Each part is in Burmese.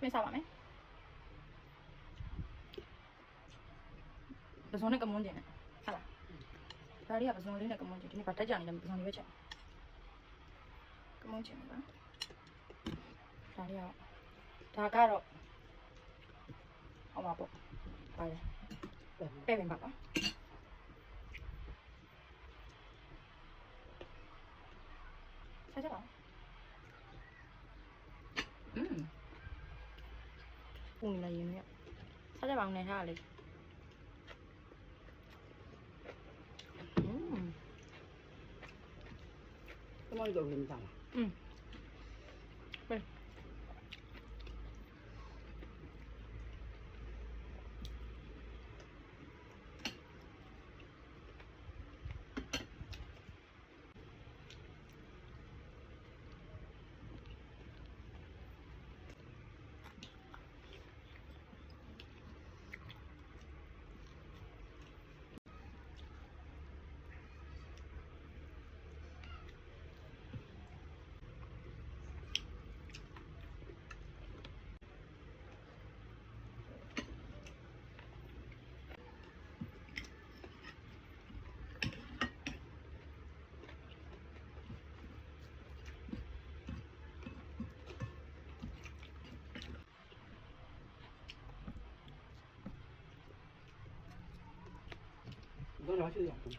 မစားပါမယ်ပစုံနဲ့ကမွန်းကျင်နဲ့ဟုတ်လားဒါလေးကပစုံလေးနဲ့ကမွန်းကျင်ဒီနေ့ဗတ်တက်ကြနေတယ်ပစုံလေးပဲချက်ကမွန်းကျင်ပါဒါလေးဒါကတော့ဟောမှာပေါ့ပါလေပဲ့ပင်ပါပါစားကြပါပူနေလိုက်ရင်လည်းစားကြပါအောင်နေထားလေ怎么又给你讲了？对。多少是两分？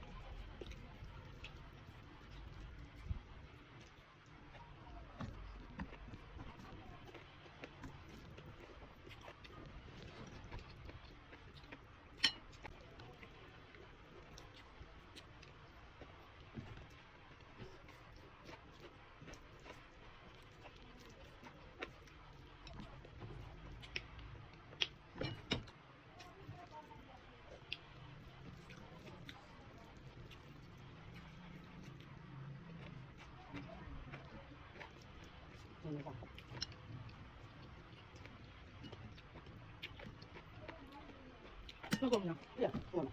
那够不行，对呀，够了。